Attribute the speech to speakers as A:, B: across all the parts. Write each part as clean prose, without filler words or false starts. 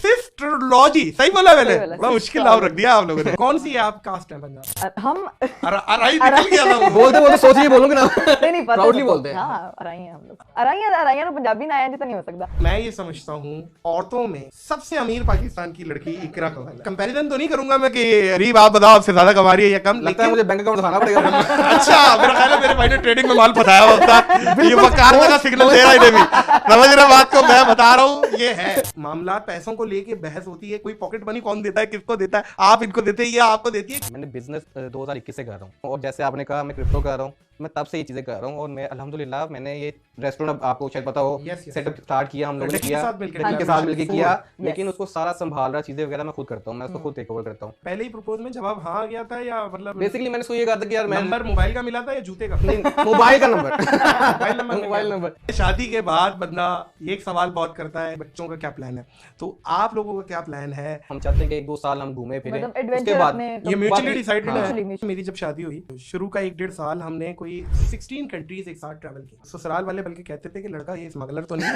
A: सिस्टरलॉजी, सही बोला मैंने?
B: बोला,
A: बड़ा मुश्किल नाम रख दिया आप लोगों ने। कौन सी है आप कास्ट है पंजाब?
B: हम
A: अराई निकल गया था वो।
C: बोलते बोलते सोच ही बोलोगे ना।
B: नहीं पता
C: Proudly
B: तो,
C: बोलते हैं।
B: हाँ अराई हैं हम लोग। अराई तो पंजाबी ना आया जितना नहीं हो सकता।
A: मैं ये समझता हूँ औरतों में सबसे अमीर पाकिस्तान की लड़की इकरा कमाल है। कंपैरिजन तो नहीं करूंगा मैं कि अरीब आप बताओ आपसे ज्यादा कमा रही है या कम,
C: लगता है मुझे बैंक अकाउंट दिखाना पड़ेगा।
A: अच्छा मेरा ख्याल है मेरे भाई ने ट्रेडिंग में माल फंसाया होता है। ये वकार का सिग्नल दे रहा है इन्हें भी, समझ रहे बात को? मैं बता रहा हूँ ये है मामला। पैसों को लेके बहस होती है, कोई पॉकेट मनी कौन देता है, किसको देता है, आप इनको देते हैं या आपको देती है?
C: मैंने बिजनेस 2021 से कर रहा हूँ और जैसे आपने कहा मैं क्रिप्टो कर रहा हूँ, मैं तब से ये चीजें कर रहा हूँ और मैं अल्हम्दुलिल्लाह मैंने ये रेस्टोरेंट आपको शायद पता हो सेटअप स्टार्ट किया हम लोगों ने किया के साथ मिलकर किया, लेकिन उसको सारा संभाल रहा चीजें वगैरह मैं खुद करता हूँ, मैं उसको खुद टेक ओवर करता हूँ।
A: पहले ही प्रपोज में जवाब हाँ गया था या मतलब
C: बेसिकली मैंने उसको ये कहा था कि यार मैं
A: नंबर मोबाइल का मिला था या जूते का?
C: मोबाइल का नंबर
A: मोबाइल नंबर। शादी के बाद बंदा एक सवाल बहुत करता है, बच्चों का क्या प्लान है? तो आप लोगों का क्या प्लान है?
C: हम चाहते हैं कि 1-2 साल हम घूमे फिरे,
B: मतलब
C: उसके बाद
A: ये म्यूचुअली डिसाइडेड है।
B: हाँ।
A: मेरी जब शादी हुई शुरू का 1-1.5 साल हमने कोई 16 कंट्रीज एक साथ ट्रैवल किया। ससुराल वाले बल्कि कहते थे कि लड़का ये स्मगलर तो नहीं है,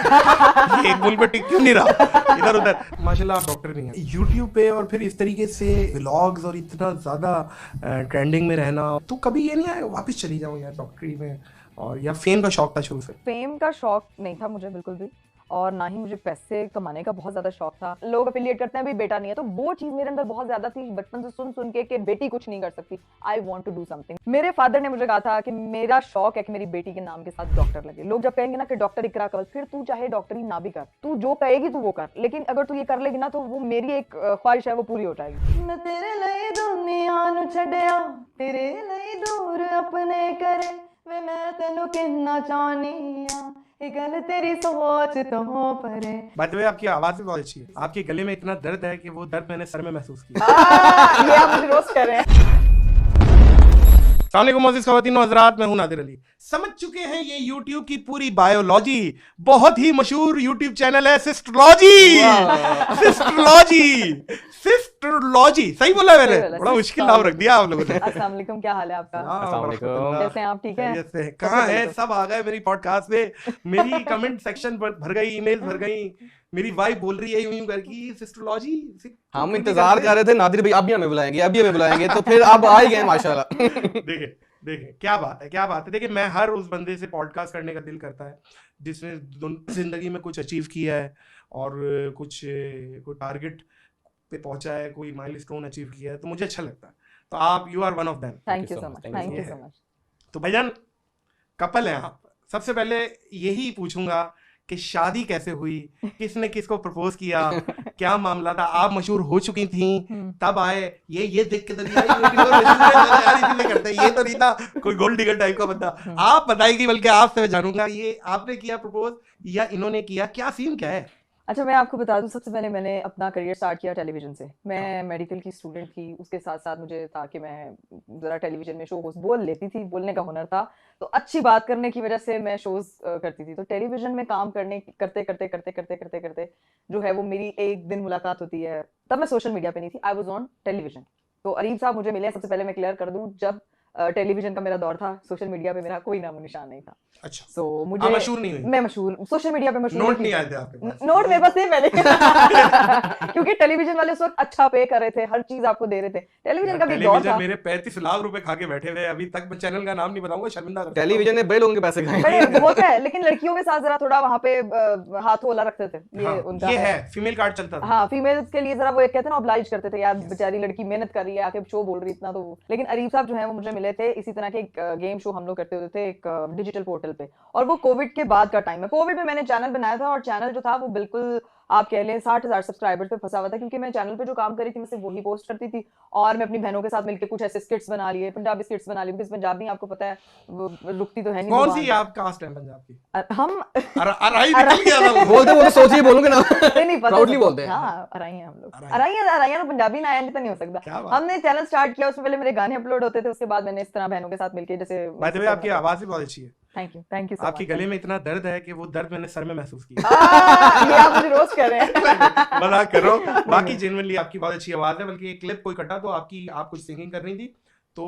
A: ये एक मुल्क पे टिक क्यों नहीं रहा इधर उधर। माशाल्लाह आप डॉक्टर नहीं है। यूट्यूब पे और फिर इस तरीके से व्लॉग्स और इतना ज्यादा ट्रेंडिंग में रहना, तो कभी ये नहीं आया वापस चली जाऊं यार डॉक्टरी में? और या फेम का शौक था शुरू से?
B: फेम का शौक नहीं था मुझे बिल्कुल भी, और ना ही मुझे पैसे कमाने का बहुत ज्यादा शौक था। लोग एफिलिएट करते हैं भी बेटा नहीं है, तो वो चीज मेरे अंदर बहुत ज्यादा थी बचपन से सुन के कि बेटी कुछ नहीं कर सकती। I want to do something. मेरे फादर ने मुझे कहा था कि मेरा शौक है कि मेरी बेटी के नाम के साथ डॉक्टर लगे। लोग जब कहेंगे ना कि डॉक्टर इकरा कंवल, फिर तू चाहे डॉक्टरी ना भी कर, तू जो कहेगी तू वो कर, लेकिन अगर तू ये कर लेगी ना तो वो मेरी एक ख्वाहिश है वो पूरी हो जाएगी। मैं तेरे लिए दुनिया नु छड़िया, तेरे लिए दूर अपने करे, वे मैं तेनू कहना चाहनी आ, ये गल तेरी सोच तो हो परे।
A: बाय द वे आपकी आवाज भी बहुत अच्छी है। आपके गले में इतना दर्द है कि वो दर्द मैंने सर में महसूस किया।
B: ये आप मुझे रोस्ट कर रहे हैं।
A: अस्सलामुअलैकुम मोअज़्ज़िज़ ख़वातीन व हज़रात, मैं हूं नादिर अली। समझ चुके हैं ये YouTube की पूरी बायोलॉजी। बहुत ही मशहूर YouTube चैनल है सिस्टरलॉजी। सिस्टरलॉजी, सही बोला मैंने? बड़ा मुश्किल नाम रख दिया आप लोगों ने।
B: अस्सलाम वालेकुम, क्या हाल है आपका?
C: अस्सलाम वालेकुम।
B: कैसे हैं आप? ठीक है?
A: कैसे कहाँ है? सब आ गए मेरी पॉडकास्ट पे, मेरी कमेंट सेक्शन भर गई, ईमेल भर गई। मेरी वाइफ बोल रही है यूं यूं करके सिस्टरलॉजी।
C: हम इंतजार कर रहे थे नादिर भाई अभी हमें बुलाएंगे, तो फिर अब आ ही गए माशाल्लाह।
A: देखे क्या बात है। देखिए मैं हर उस बंदे से पॉडकास्ट करने का दिल करता है जिसने जिंदगी में कुछ अचीव किया है और कोई टारगेट पे पहुंचा है, कोई माइलस्टोन अचीव किया है, तो मुझे अच्छा लगता है। तो आप you are one of them.
B: Thank you so much, thank you so much.
A: तो भाईजान कपल हैं आप, सबसे पहले यही पूछूंगा कि शादी कैसे हुई, किसने किसको प्रपोज किया, क्या मामला था? आप मशहूर हो चुकी थी तब आए, ये देख के तो नहीं आई करते, ये तो नहीं था कोई गोल्ड डिगर टाइप का बंदा। आप बताएगी, बल्कि आपसे मैं जानूंगा ये आपने किया प्रपोज या इन्होंने किया, क्या सीन क्या है?
B: अच्छा मैं आपको बता दूं, सबसे पहले मैंने अपना करियर स्टार्ट किया टेलीविजन से। मैं मेडिकल की स्टूडेंट थी, उसके साथ साथ मुझे था कि मैं ज़रा टेलीविजन में शो होस्ट बोल लेती थी, बोलने का हुनर था, तो अच्छी बात करने की वजह से मैं शोज करती थी। तो टेलीविजन में काम करते जो है वो मेरी एक दिन मुलाकात होती है। तब मैं सोशल मीडिया पे नहीं थी, आई वॉज ऑन टेलीविजन। तो अरीब साहब मुझे मिले, सबसे पहले मैं क्लियर कर दूं, जब टेलीविजन का मेरा दौर था, सोशल मीडिया पे मेरा कोई नामो निशान नहीं था।
A: अच्छा,
B: so, मुझे
A: मशहूर नहीं हुई?
B: मैं मशहूर सोशल मीडिया पे मशहूर
A: नोट नहीं आए थे आपके पास?
B: नोट मेरे पास थे पहले क्योंकि टेलीविजन वाले उस वक्त अच्छा पे कर रहे थे, हर चीज आपको दे रहे थे। टेलीविजन का भी दौर था।
A: मेरे 35 लाख रुपए खा के बैठे हुए, अभी तक मैं चैनल का नाम नहीं बताऊंगा, शर्मिंदा करता हूं।
C: टेलीविजन ने बड़े लोगों के पैसे खाए।
B: बड़े होता है, लेकिन लड़कियों के साथ जरा थोड़ा वहां पे हाथ होला रखते थे। ये उनका
A: ये है फीमेल कार्ड चलता था।
B: हाँ, फीमेल्स के लिए जरा वो एक कहते हैं ना, ऑब्लाइज करते थे, यार बेचारी लड़की मेहनत कर रही है, आके शो बोल रही इतना तो। लेकिन अरीब साहब जो है वो मुझे मिले थे, इसी तरह के एक गेम शो हम लोग करते होते थे एक डिजिटल पोर्टल पे, और वो कोविड के बाद का टाइम है। कोविड में मैंने चैनल बनाया था और चैनल जो था वो बिल्कुल आप कह लें 60,000 सब्सक्राइबर्स पे फंसा हुआ था, क्योंकि मैं चैनल पे जो काम कर रही थी मैं सिर्फ वही पोस्ट करती थी, और मैं अपनी बहनों के साथ मिलकर कुछ ऐसे स्किट्स बना लिए, पंजाबी स्किट्स बना लिए, बिकॉज़ पंजाबी आपको पता है रुकती तो है नहीं।
A: कौन सी आप कास्ट है पंजाब की?
B: हम
A: अराई निकल गया था।
C: बोलते सोच ही बोलोगे ना।
B: नहीं पता,
C: प्राउडली बोलते हैं।
B: हाँ, अराई हैं हम लोग। अराई तो पंजाबी ना आया जितना नहीं हो सकता। हमने चैनल स्टार्ट किया, उसमें पहले मेरे गाने अपलोड होते थे, उसके बाद मैंने इस तरह बहनों के साथ मिलकर, जैसे
A: बाय द वे आपकी आवाज भी बहुत अच्छी है।
B: थैंक यू
A: आपके गले में इतना दर्द है कि वो दर्द मैंने सर में महसूस किया।
B: ये आप मुझे रोस्ट कर रहे हैं।
A: मजाक कर रहा हूं, बाकी जेन्युइनली आपकी बहुत अच्छी आवाज है। बल्कि एक क्लिप कोई कटा तो आप कुछ सिंगिंग कर रही थी, तो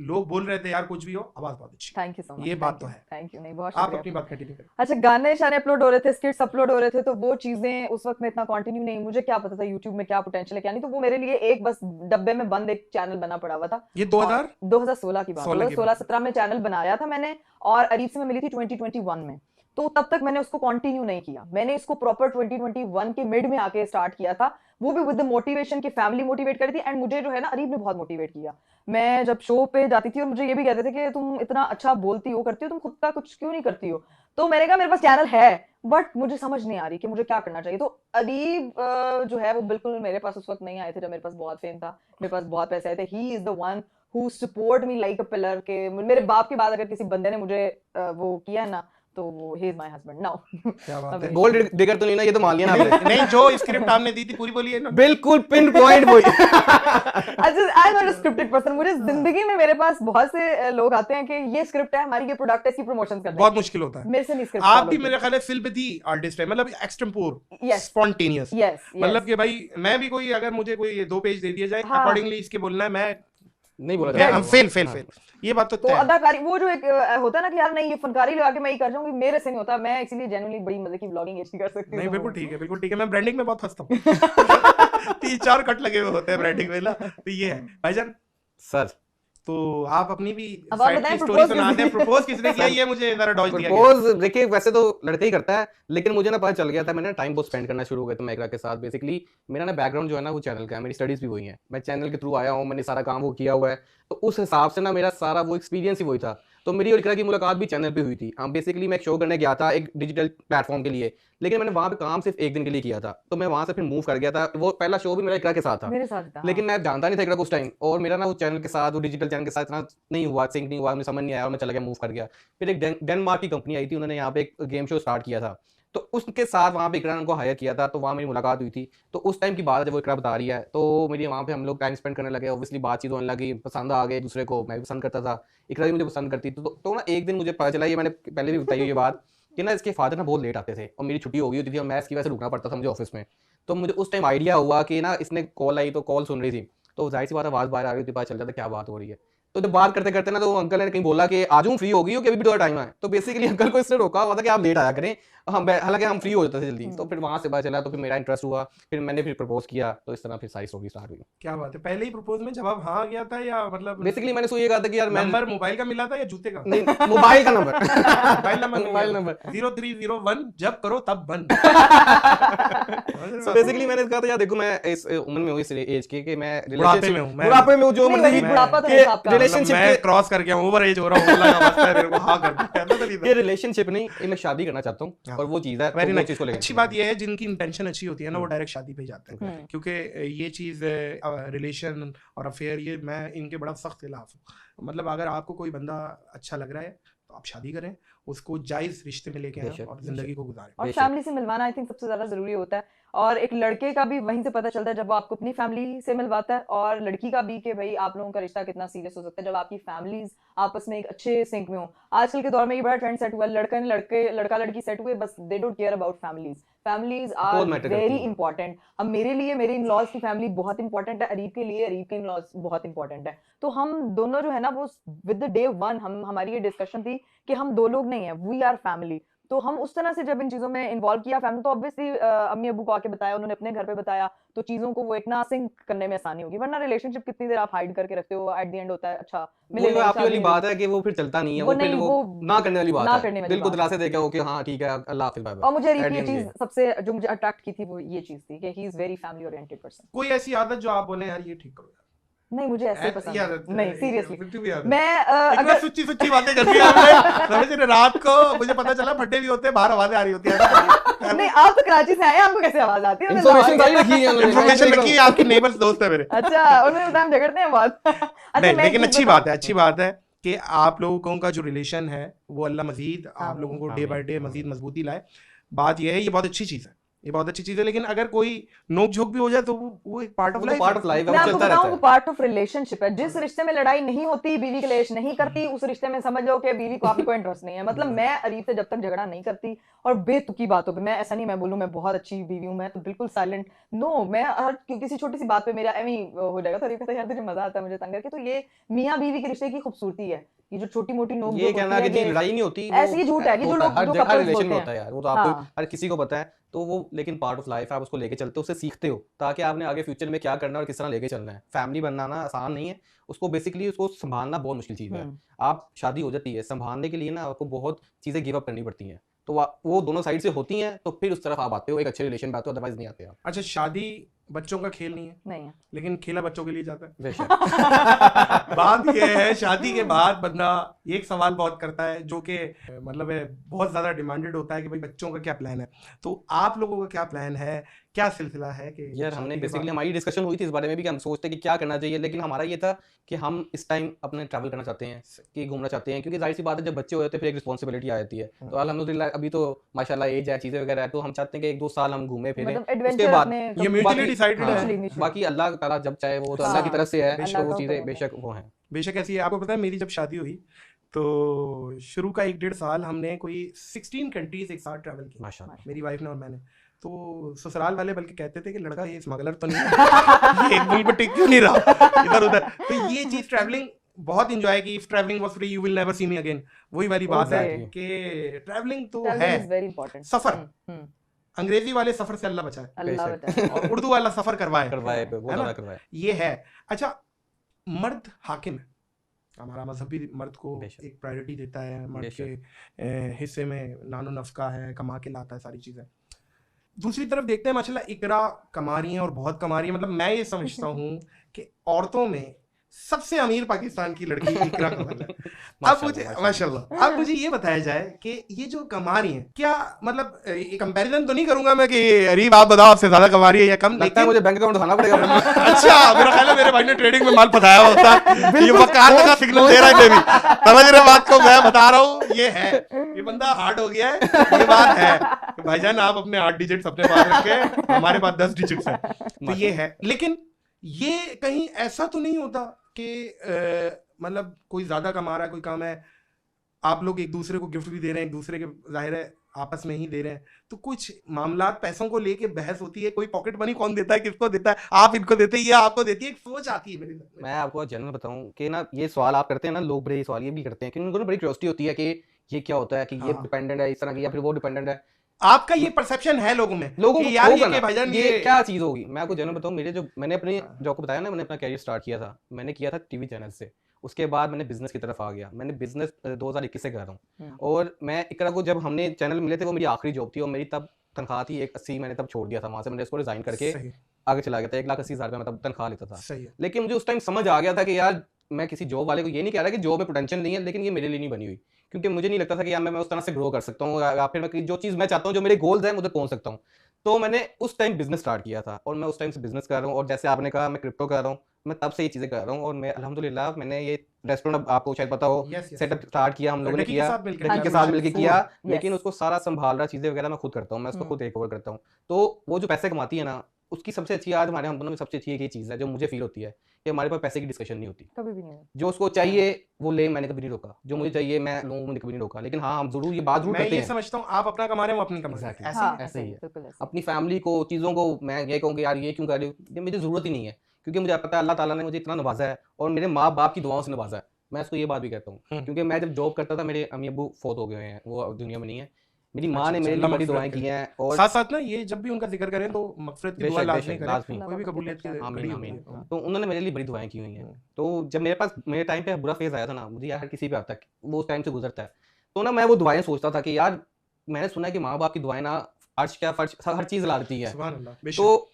A: लोग बोल रहे थे यार कुछ भी हो आवाज बहुत अच्छी।
B: Thank you so much.
A: ये बात तो है।
B: Thank you. नहीं, बहुत
A: आप
B: शुक्रिया।
A: अपनी बात कंटिन्यू करें।
B: अच्छा, गाने शाने अपलोड हो रहे थे, स्किट्स अपलोड हो रहे थे, तो वो चीजें उस वक्त में इतना कंटिन्यू नहीं, मुझे क्या पता था यूट्यूब में क्या पोटेंशियल है क्या नहीं, तो वो मेरे लिए एक बस डब्बे में बंद एक चैनल बना पड़ा हुआ था।
A: ये 2016
B: की बात,
A: 16
B: 17 में चैनल बनाया था मैंने, और अरीब से मैं मिली थी 2021 में, तो तब तक मैंने उसको कंटिन्यू नहीं किया। मैंने इसको प्रॉपर 2021 के मिड में आके स्टार्ट किया था, वो भी विद द मोटिवेशन की फैमिली मोटिवेट करी थी, एंड मुझे जो है ना अरीब ने बहुत मोटिवेट किया। मैं जब शो पे जाती थी और मुझे ये भी कहते थे कि तुम इतना अच्छा बोलती हो, करती हो, तुम खुद का कुछ क्यों नहीं करती हो, तो मैंने कहा मेरे पास चैनल है बट मुझे समझ नहीं आ रही कि मुझे क्या करना चाहिए। तो अरीब जो है वो बिल्कुल मेरे पास उस वक्त नहीं आए थे जब मेरे पास बहुत फेम था, मेरे पास बहुत पैसे आए थे। He is the one who support me like a pillar, के मेरे बाप के बाद अगर किसी बंदे ने मुझे वो किया ना, तो वो he is my husband now.
A: क्या बात है।
C: गोल्ड डिगर तो नहीं ना, ये तो मान लिया ना आपने।
A: नहीं, जो स्क्रिप्ट आपने दी थी पूरी बोलिए ना।
C: बिल्कुल पिन पॉइंट वही।
B: I am not a scripted person. मुझे जिंदगी में मेरे पास बहुत से लोग आते हैं कि ये स्क्रिप्ट है हमारी, ये प्रोडक्ट है, इसकी प्रमोशन करना है,
A: बहुत मुश्किल होता है।
B: मेरे से नहीं स्क्रिप्ट।
A: आप भी मेरे ख्याल है फिल्म पे थी आर्टिस्ट है, मतलब एक्सटेम्पोर, स्पॉन्टेनियस। मतलब कि भाई मैं भी कोई अगर मुझे कोई 2 पेज दे दिया जाए अकॉर्डिंगली इसके बोलना है, मैं
C: नहीं बोला
A: फेल। ये बात तो
B: अदाकारी वो जो एक होता है ना कि यार नहीं ये फनकारी लगा के मैं ही कर जाऊंगी, मेरे से नहीं होता। मैं इसीलिए जेन्युइनली बड़ी मजे की व्लॉगिंग ऐसी कर सकती हूं।
A: नहीं बिल्कुल ठीक है। मैं ब्रांडिंग में बहुत फंसता हूं। 3-4 कट लगे हुए होते हैं ब्रांडिंग में ना, तो ये है भाईजान
C: सर।
A: तो आप अपनी भी साइड की स्टोरी सुनाते हैं। प्रपोज किसने किया ये मुझे जरा डॉज दिया।
C: प्रपोज देखिए वैसे तो लड़का ही करता है, लेकिन मुझे ना पता चल गया था, मैंने टाइम बहुत स्पेंड करना शुरू हो गया था मैकरा के साथ। बेसिकली मेरा ना बैकग्राउंड जो है ना वो चैनल का है, मेरी स्टडीज भी वही है, मैं चैनल के थ्रू आया हूँ, मैंने सारा काम वो किया हुआ है, तो उस हिसाब से ना मेरा सारा वो एक्सपीरियंस ही वही था। तो मेरी और इकरा की मुलाकात भी चैनल पे हुई थी। हाँ बेसिकली मैं एक शो करने गया था एक डिजिटल प्लेटफॉर्म के लिए, लेकिन मैंने वहाँ पे काम सिर्फ 1 दिन के लिए किया था, तो मैं वहाँ से फिर मूव कर गया था। वो पहला शो भी मेरा इकरा के साथ था,
B: मेरे साथ था,
C: लेकिन मैं जानता नहीं था इकरा को उस टाइम, और मेरा ना वो चैनल के साथ, वो डिजिटल चैनल के साथ इतना नहीं हुआ, सिंक नहीं हुआ, मुझे समझ नहीं आया और मैं चला गया, मूव कर गया। फिर एक डेनमार्क की कंपनी आई थी, उन्होंने यहाँ पे एक गेम शो स्टार्ट किया था, तो उसके साथ वहाँ पे इकरा ने उनको हायर किया था, तो वहाँ मेरी मुलाकात हुई थी। तो उस टाइम की बात है जब वो इकरा बता रही है, तो मेरी वहाँ पे हम लोग टाइम स्पेंड करने लगे, ऑब्वियसली बातचीत होने लगी, पसंद आ गए एक दूसरे को, मैं भी पसंद करता था, इकरा भी मुझे पसंद करती। तो ना एक दिन मुझे पता चला, ये मैंने पहले भी बताई ये बात, कि ना इसके फादर ना बहुत लेट आते थे और मेरी छुट्टी हो गई होती थी और मैं इसकी वजह से रुकना पड़ता था मुझे ऑफिस में। तो मुझे उस टाइम आइडिया हुआ कि ना इसने कॉल आई, तो कॉल सुन रही थी, तो जाहिर सी बात आवाज़ बाहर आ रही थी, पता चल जाता क्या बात हो रही है। तो जब बात करते करते ना, तो अंकल ने कहीं बोला कि आज हम फ्री हो गई हो कि अभी भी थोड़ा टाइम है, तो बेसिकली अंकल को इसने रोका हुआ था कि आप लेट आया करें, हालांकि हम फ्री हो जाते थे जल्दी। तो फिर वहां से पता चला, तो फिर मेरा इंटरेस्ट हुआ, फिर मैंने फिर प्रपोज किया, तो इस तरह फिर सारी स्टोरी स्टार्ट हुई।
A: क्या बात है। पहले ही प्रपोज में जवाब हाँ गया था या मतलब
C: बेसिकली मैंने सोचा था कि यार
A: नंबर मोबाइल का मिला था या जूते का?
C: नहीं, मोबाइल का नंबर।
A: मोबाइल नंबर 0301 जब करो तब बंद।
C: सो बेसिकली मैंने कहा था यार देखो मैं इस उम्र में हूँ, इस एज के कि मैं
A: बुढ़ापे में हूँ,
C: बुढ़ापे में हूँ, जो मर्जी
A: रिलेशनशिप मैं क्रॉस कर गया हूं, ओवर एज हो रहा हूं, अल्लाह का वास्ता है मेरे को हाँ कर
C: ये रिलेशनशिप नहीं, मैं शादी करना चाहता हूं, और वो चीज है।
A: Very nice. अच्छी बात ये है जिनकी इंटेंशन अच्छी होती है ना, वो डायरेक्ट शादी पे जाते हैं, क्योंकि ये चीज रिलेशन और अफेयर, ये मैं इनके बड़ा सख्त खिलाफ हूँ। मतलब अगर आपको कोई बंदा अच्छा लग रहा है तो आप शादी करें, उसको जायज रिश्ते में लेके आए और जिंदगी को गुजारें।
B: और फैमिली से मिलवाना आई थिंक सबसे ज्यादा जरूरी होता है, और एक लड़के का भी वहीं से पता चलता है जब वो आपको अपनी फैमिली से मिलवाता है, और लड़की का भी कि भाई आप लोगों का रिश्ता कितना सीरियस हो सकता है जब आपकी फैमिलीज आपस में एक अच्छे सिंक में हो। आजकल के दौर में ये बड़ा ट्रेंड सेट हुआ है, लड़का लड़की सेट हुए, बस they don't care about families are very important. अब मेरे लिए मेरे इन लॉज की फैमिली बहुत इंपॉर्टेंट है, अरीब के लिए अरीब के इन लॉज बहुत इंपॉर्टेंट है। तो हम दोनों जो है ना वो विद द डे वन हमारी ये डिस्कशन थी कि हम 2 लोग नहीं है, वी आर फैमिली। तो हम उस तरह से जब इन चीजों में इन्वॉल्व किया फैमिली, तो ऑब्वियसली अम्मी अबू को आके बताया, उन्होंने अपने घर पे बताया, तो चीजों को वो एक ना सिंक करने में आसानी होगी। वरना रिलेशनशिप कितनी देर आप हाइड करके रखते हो, एट द एंड होता है अच्छा
C: मिलेगा। आपकी वाली बात है कि वो फिर चलता नहीं है, वो फिर वो ना करने वाली बात है, दिल को दिलासे देके ओके हाँ ठीक है अल्लाह हाफिज़ बाय बाय।
B: और मुझे ये चीज सबसे जो मुझे अट्रैक्ट की थी वो ये चीज थी कि he is very family oriented person.
A: कोई ऐसी आदत जो आप बोले यार ये ठीक करो?
B: नहीं, मुझे ऐसे पसंद है। नहीं सीरियसली
A: मैं अगर सच्ची बातें करती है हमने रात को, मुझे पता चला फटे भी होते हैं, बाहर आवाजें आ रही होती है।
B: नहीं आप तो कराची से आए, आपको कैसे आवाज आती है?
A: इन्फॉर्मेशन रखी है, आपके नेबर्स दोस्त है मेरे।
B: अच्छा, उन्होंने बताया हम झगड़ते हैं बहुत।
A: नहीं लेकिन अच्छी बात है कि आप लोगों का जो रिलेशन है वो अल्लाह मजीद आप लोगों को डे बाय डे मजीद मजबूती लाए। बात यह है, ये बहुत अच्छी चीज़ है ये बहुत अच्छी चीज है, लेकिन अगर कोई नोक झोंक भी हो जाए तो वो एक part of life
C: part of life है,
B: मैं
C: वो
B: आपको
C: चलता
B: बताऊं,
C: रहता
B: वो
C: है।
B: पार्ट ऑफ रिलेशनशिप है। जिस रिश्ते में लड़ाई नहीं होती, बीवी क्लेश नहीं करती, उस रिश्ते में समझ लो कि बीवी को आपकी कोई इंटरेस्ट नहीं है। मतलब मैं अरीब से जब तक झगड़ा नहीं करती और बेतुकी बातों पे, मैं ऐसा नहीं मैं बोलूं मैं बहुत अच्छी बीवी हूं, मैं तो बिल्कुल साइलेंट, नो, मैं हर किसी छोटी सी बात पे मेरा एवं ही हो जाएगा। तो अरीब कहता है यार तुझे मजा आता है मुझे तंग करके। तो ये मियाँ बीवी के रिश्ते की खूबसूरती है, ये जो छोटी मोटी नोक
C: ये
B: झोंक
C: कहना
B: होती
C: कि
B: है,
C: जी लड़ाई नहीं होती,
B: ऐसी ही झूठ है कि जो
C: होता है,
B: लोग
C: हर
B: जो
C: हर
B: कपल्स
C: रिलेशन में
B: बोलते
C: होता है
B: हैं।
C: यार, वो तो आपको
B: हाँ
C: हर किसी को पता है। तो वो लेकिन पार्ट ऑफ लाइफ है, आप उसको लेके चलते हो, उससे सीखते हो, ताकि आपने आगे फ्यूचर में क्या करना है और किस तरह लेके चलना है। फैमिली बनाना आसान नहीं है, उसको बेसिकली उसको संभालना बहुत मुश्किल चीज़ है। आप शादी हो जाती है, संभालने के लिए ना आपको बहुत चीज़ें गिव अप करनी पड़ती हैं, तो वो दोनों साइड से होती हैं, तो फिर उस तरफ आप आते हो, एक अच्छे रिलेशन में आते हो, अदरवाइज नहीं आते आप।
A: अच्छा, शादी बच्चों का खेल नहीं है,
B: नहीं है।
A: लेकिन खेला बच्चों के लिए जाता है।
C: बेशक।
A: बात यह है, शादी के बाद बंदा एक सवाल बहुत करता है जो कि मतलब है बहुत ज्यादा डिमांडेड होता है कि भाई बच्चों का क्या प्लान है। तो आप लोगों का क्या प्लान है, क्या सिलसिला है कि
C: यार हमने बेसिकली हमारी डिस्कशन हुई थी इस बारे में भी कि हम सोचते हैं कि क्या करना चाहिए, लेकिन हमारा ये था कि हम इस टाइम अपने ट्रैवल करना चाहते हैं, कि घूमना चाहते हैं, क्योंकि जाहिर सी बात है जब बच्चे हो जाते हैं फिर एक रिस्पॉन्सिबिलिटी आ जाती है। तो अल्हम्दुलिल्लाह अभी तो माशाल्लाह एज है, चीज़ें वगैरह है, तो हम चाहते हैं कि 1-2 साल हम घूमे फिरें,
B: मतलब
C: उसके
B: एडवेंचर
C: बाद
B: अपने
A: ये म्यूचुअली डिसाइडेड
C: हाँ,
A: है।
B: mutually।
C: बाकी अल्लाह ताला जब चाहे वो तो अल्लाह की तरफ से है,
B: अल्लाह
C: तो वो
B: का
C: चीज़ें
B: हुक्म है।
C: बेशक वो हैं।
A: बेशक ऐसी है। आपको पता है मेरी जब शादी हुई तो शुरू का 1-1.5 साल हमने कोई 16 कंट्रीज एक साथ ट्रैवल किया,
C: माशाल्लाह।
A: मेरी वाइफ ने और मैंने। तो ससुराल वाले बल्कि कहते थे कि लड़का ये स्मगलर तो नहीं है, ये एक बुल पे टिक क्यों नहीं रहा इधर उधर। तो ये चीज ट्रैवलिंग बहुत इंजॉय की। If travelling was free you will never see me again, वही वाली बात है
B: Okay.
A: कि ट्रैवलिंग तो
B: Traveling
A: है।
B: is very important।
A: सफर, अंग्रेजी वाले सफर से अल्लाह बचाए
B: अल्लाह
C: बेशक।
B: बताए।
A: और उर्दू वाला सफर करवाए,
C: करवाए पे वो
A: है ना?
C: ज़्यादा करवाए।
A: ये है। अच्छा, मर्द हाकिम है, हमारा मजहब भी मर्द को
C: बेशक।
A: एक प्रायोरिटी देता है, मर्द
C: बेशक।
A: के हिस्से में नानो नफ्का है, कमा के लाता है सारी चीज़ें। दूसरी तरफ देखते हैं माशाल्लाह इकरा कमा रही हैं और बहुत कमा रही है। मतलब मैं ये समझता हूँ कि औरतों में सबसे अमीर पाकिस्तान की लड़की इकरा कमल है। अब मुझे माशाल्लाह अब मुझे ये बताया जाए कि ये जो कमा रही हैं, क्या मतलब ये कंपैरिजन तो नहीं करूंगा मैं कि अरीब आप बताओ आपसे ज्यादा कमा रही है या कम,
C: लगता है
A: लेकिन
C: मुझे बैंक अकाउंट उठाना पड़ेगा अपना।
A: अच्छा, मेरा ख्याल है मेरे भाई ने ट्रेडिंग में माल फंसाया होता है, ये वकार का सिग्नल दे रहा है बेबी, समझ रहे बात को? मैं बता रहा हूँ ये है, ये बंदा हार्ड हो गया है, ये बात है कि भाईजान आप अपने 8 डिजिट्स अपने पास रखे, हमारे पास 10 डिजिट्स है। तो ये है, लेकिन ये कहीं ऐसा तो नहीं होता कि मतलब कोई ज्यादा कमा रहा है कोई कम है, आप लोग एक दूसरे को गिफ्ट भी दे रहे हैं, एक दूसरे के जाहिर है आपस में ही दे रहे हैं, तो कुछ मामला पैसों को लेके बहस होती है, कोई पॉकेट मनी कौन देता है, किसको देता है, आप इनको देते हैं या आपको देती है, एक सोच आती है मेरे दिल में।
C: मैं आपको जनरल बताऊं कि ना ये सवाल आप करते हैं ना, लोग बड़े सवाल ये भी करते हैं कि उनको ना बड़ी क्यूरियोसिटी होती है कि ये क्या होता है, कि ये
A: हाँ।
C: डिपेंडेंट है इस तरह की या फिर वो डिपेंडेंट है।
A: आपका ये परसेप्शन है लोगों में
C: लोगों
A: कि
C: को
A: यार
C: होगा
A: ये
C: ना,
A: कि भाईजान
C: ये
A: ये
C: क्या चीज होगी। मैं आपको जनरल बताऊं, मैंने अपने
A: हाँ।
C: जो आपको बताया ना, मैंने अपना कैरियर स्टार्ट किया था, मैंने किया था टीवी चैनल से, उसके बाद मैंने बिजनेस की तरफ आ गया। मैंने बिजनेस 2021 से कर रहा हूँ, और मैं इकरा को जब हमने चैनल मिले थे वो मेरी आखिरी जॉब थी, और मेरी तब तनख्वाह थी 180, मैंने तब छोड़ दिया था वहां से, मैंने इसको रिजाइन करके
A: सही
C: आगे चला गया था। 1,80,000 मैं तब तनख्वाह लेता था।
A: सही है।
C: लेकिन मुझे उस टाइम समझ आ गया था कि यार मैं किसी जॉब वाले को ये नहीं कह रहा कि जॉब में पोटेंशियल नहीं है, लेकिन ये मेरे लिए नहीं बनी हुई, क्योंकि मुझे नहीं लगता था कि यार मैं उस तरह से ग्रो कर सकता हूँ, या फिर मैं जो चीज़ मैं चाहता हूँ, जो मेरे गोल्स हैं, मुझे पहुंच सकता हूँ। तो मैंने उस टाइम बिजनेस स्टार्ट किया था, और मैं उस टाइम से बिजनेस कर रहा हूँ, और जैसे आपने कहा मैं क्रिप्टो कर रहा हूँ, मैं तब से ये चीज़ें कर रहा हूँ। और मैं अल्हम्दुलिल्लाह मैंने ये रेस्टोरेंट, आपको शायद पता हो,
A: Yes, yes.
C: सेटअप स्टार्ट किया हम लोगों ने,
A: डकी के
C: किया
A: साथ मिलकर
C: डकी के
B: किया,
C: साथ मिलकर
B: Food,
C: किया,
B: yes.
C: लेकिन उसको सारा संभाल रहा, चीज़ें वगैरह मैं खुद करता हूँ, मैं उसको खुद टेक ओवर करता हूँ। तो वो जो पैसे कमाती है ना, उसकी सबसे अच्छी आज हमारे हम दोनों में सबसे अच्छी एक ये चीज़ है जो मुझे फील होती है कि हमारे पास पैसे की डिस्कशन नहीं होती।
B: कभी भी नहीं हुआ।
C: जो उसको चाहिए वो ले, मैंने कभी नहीं रोका, जो मुझे चाहिए मैं लूँ, मैंने कभी नहीं रोका। लेकिन हाँ, हम जरूर ये बात जरूर
A: मैं
C: करते
A: ये
C: हैं,
A: समझता हूँ आप अपना कमा रहे हैं वो अपनी कमा रहे हैं,
C: Exactly.
A: ऐसे
B: हाँ,
C: ऐसे ही है।
B: बिल्कुल ऐसे।
C: अपनी फैमिली को, चीज़ों को मैं ये कहूँ कि यार ये क्यों कर रही हो, ये मुझे ज़रूरत ही नहीं है, क्योंकि मुझे पता है अल्लाह ताला ने मुझे इतना नवाजा है, और मेरे माँ बाप की दुआओं से नवाजा है। मैं उसको ये बात भी कहता हूँ, क्योंकि मैं जब जॉब करता था, मेरे अम्मी अब्बू फौत हो गए हैं, वो दुनिया में नहीं है। मेरी माँ ने मेरे लिए बड़ी दुआएं की हैं, और
A: साथ साथ ना ये जब भी उनका जिक्र करें तो मगफिरत की दुआ
C: बेशक
A: लाजमी
C: बेशक
A: करें,
C: लाजमी,
A: कोई भी कबूलियत की कड़ी
C: आमीन
A: होती
C: आमीन।
A: है।
C: तो उन्होंने मेरे लिए बड़ी दुआएं की हुई हैं। तो जब मेरे टाइम पे बुरा फेज आया था ना, मुझे यार हर किसी पे आता है, वो उस टाइम से गुजरता है, तो ना मैं वो दुआएं सोचता था कि यार मैंने सुना है कि माँ बाप की दुआएं ना अर्श क्या फर्श हर चीज़ ला देती है।
A: सुभान अल्लाह, बेशक।
C: तो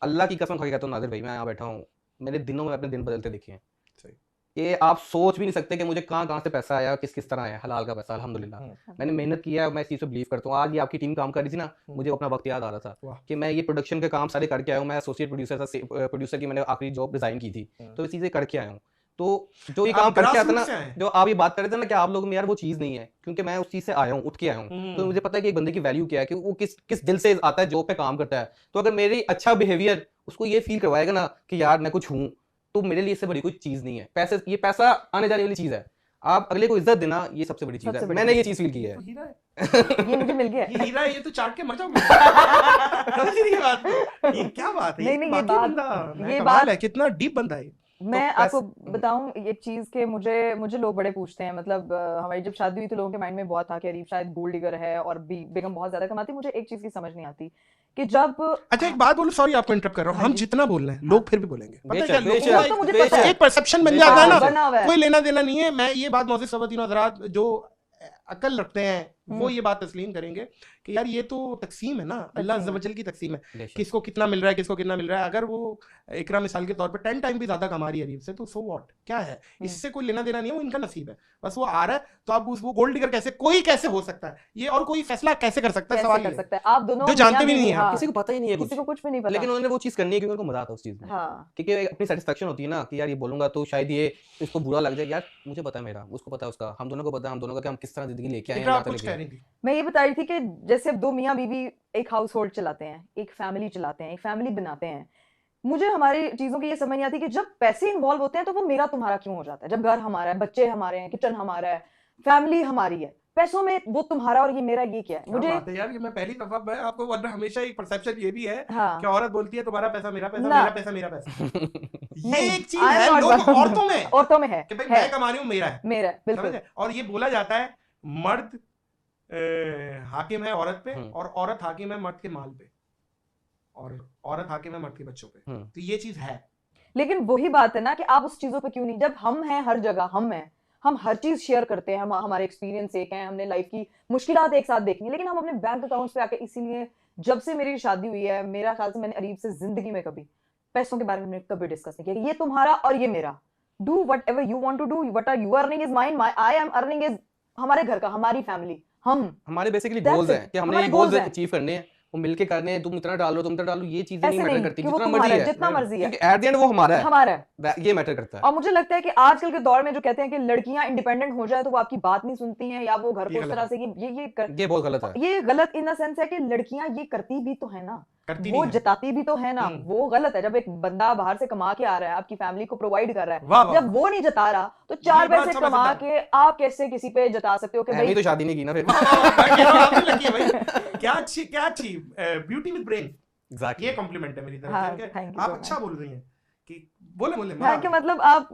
C: अल्लाह की कसम खा के कहता हूँ नादिर भाई, मैं यहाँ बैठा हूँ, मेरे दिनों में अपने दिन बदलते देखे हैं।
A: सही।
C: ये आप सोच भी नहीं सकते कि मुझे कहाँ कहाँ से पैसा आया, किस किस तरह आया, हलाल का पैसा अल्हम्दुलिल्लाह। मैंने मेहनत किया है, मैं इस चीज़ पे बिलीव करता हूँ। आज ये आपकी टीम काम कर रही थी ना, मुझे अपना वक्त याद आ रहा
A: वाह।
C: था कि मैं ये प्रोडक्शन के काम सारे करके आया हूँ। मैं एसोसिएट प्रोड्यूसर था, प्रोड्यूसर की मैंने आखिरी जॉब रिजाइन की थी, तो ये चीज़ें करके आया हूँ। तो जो ये काम करके आता ना, जो आप ये बात कर रहे थे ना कि आप लोग में यार वो चीज नहीं है, क्योंकि मैं उस चीज से आया हूँ, उठ के आया हूँ, तो मुझे पता है कि एक बंदे की वैल्यू क्या है, कि वो किस दिल से आता है, जॉब पे काम करता है। तो अगर मेरी अच्छा बिहेवियर उसको ये फील करवाएगा ना कि यार मैं कुछ हूँ, तो मेरे लिए इससे बड़ी कोई चीज नहीं है। ये पैसा आने जाने वाली चीज है, आप अगले को इज्जत देना ये सबसे बड़ी चीज है। मैंने ये चीज फील की है।
B: ये मुझे मिल गया,
A: ये हीरा है, ये तो चाट के मर जाओगे। ये बात तो, ये क्या बात है?
B: नहीं,
A: ये बात है, कितना डीप बंदा है।
B: मैं आपको बताऊं एक चीज के मुझे लोग बड़े पूछते हैं, मतलब हमारी जब शादी हुई तो लोगों के माइंड में बहुत था कि अरीब शायद गोल्ड डिगर है और बेगम बहुत ज्यादा कमाती। मुझे एक चीज की समझ नहीं आती कि जब
A: अच्छा एक बात बोलो, सॉरी आपको इंटरप्ट कर रहा हूँ, हम जितना बोल रहे हैं लोग फिर भी बोलेंगे, पता है क्या,
B: तो मुझे पता है,
A: एक परसेप्शन बन जाता है ना, कोई लेना देना नहीं है। मैं ये बात मौजूद सवातीन हज़रात जो अकल रखते हैं वो ये बात तस्लीम करेंगे कि यार ये तो तकसीम है ना, अल्लाह अज़्ज़ वजल की तकसीम है, किसको कितना मिल रहा है, किसको कितना मिल रहा है। अगर वो इकरा मिसाल के तौर पे 10 टाइम भी ज्यादा कमा रही है अरीब से, तो सो व्हाट, क्या है, इससे कोई लेना देना नहीं है, वो इनका नसीब है, बस वो आ रहा है। तो आप वो गोल्ड डिगर कैसे हो सकता है ये, और कोई फैसला कैसे कर सकता है, सवाल
B: कर सकता है। आप दोनों
A: जो जानते भी नहीं है,
C: किसी को पता ही नहीं है,
B: किसी को कुछ भी नहीं पता,
C: लेकिन उन्होंने वो चीज करनी है क्योंकि उनको मजा आता है उस चीज में, क्योंकि अपनी सेटिस्फेक्शन होती है ना कि यार ये बोलूंगा तो शायद ये इसको बुरा लग जाए। यार मुझे पता है मेरा, उसको पता है उसका, हम दोनों को पता है हम दोनों का कि हम किस तरह जिंदगी लेके आए हैं।
B: मैं ये बता रही थी कि जैसे अब दो मियाँ बीवी एक हाउस होल्ड चलाते हैं, एक फैमिली चलाते हैं, एक फैमिली बनाते हैं, मुझे हमारी चीजों की ये समझ नहीं आती कि जब पैसे इन्वॉल्व होते हैं तो वो मेरा तुम्हारा क्यों हो जाता है। जब घर हमारा है, बच्चे हमारे हैं, किचन हमारा है, फैमिली हमारी है, पैसों में वो तुम्हारा और ये मेरा, ये क्या है? मुझे
A: यार ये मैं पहली दफा, मैं आपको वरना हमेशा एक परसेप्शन ये भी है
B: हाँ,
A: कि औरत बोलती है तुम्हारा पैसा मेरा पैसा, मेरा पैसा मेरा पैसा। ये एक चीज
B: I am
A: है
B: not
A: लोग
B: one.
A: औरतों में
B: है
A: कि भाई मैं कमा रही हूँ, मेरा है,
B: मेरा है, बिल्कुल।
A: समझे? और ये बोला जाता है मर्द हाकिम है औरत पे, और औरत हाकिम है मर्द के माल पे, और औरत हाकिम है मर्द के बच्चों पे। तो ये चीज है,
B: लेकिन वही बात है ना कि आप उस चीजों पे क्यों नहीं, जब हम हैं हर जगह, हम हर चीज शेयर करते हैं, हम हमारे एक्सपीरियंस एक हैं, हमने लाइफ की मुश्किलात एक साथ देखनी है, लेकिन हम अपने बैंक अकाउंट्स पे आके, इसीलिए जब से मेरी शादी हुई है, मेरा ख्याल से मैंने अरीब से जिंदगी में कभी पैसों के बारे में कभी डिस्कस नहीं किया, ये तुम्हारा और ये मेरा, do whatever you want to do, what are you earning is mine, I am earning is हमारे घर का, हमारी फैमिली, हमारे
C: बेसिकली गोल्स हैं कि हमने ये गोल्स अचीव करने हैं, वो मिलके करने हैं। तुम इतना डालो तुम इतना डालो, ये चीजें नहीं मैटर करती, जितना मर्जी है, क्योंकि एट द एंड वो हमारा है, ये मैटर करता है।
B: और मुझे लगता है कि आजकल के दौर में जो कहते हैं कि लड़कियां इंडिपेंडेंट हो जाए तो वो आपकी बात नहीं सुनती हैं, या वो घर को उस तरह से
C: ये बहुत गलत है।
B: ये गलत इन द सेंस है कि लड़कियां ये करती भी तो है ना, वो जताती भी तो है ना, वो गलत है। जब एक बंदा बाहर से कमा के आ रहा है, आपकी फैमिली को प्रोवाइड कर रहा है, जब वो नहीं जता रहा तो 4 पैसे कमा के आप कैसे किसी पे जता सकते हो कि भाई
C: तो शादी नहीं की ना फिर।
A: क्या अच्छी ब्यूटी विद ब्रेन, ये कॉम्प्लीमेंट है मेरी तरफ से। आप अच्छा बोल रही हैं कि बोले
B: कि मतलब आप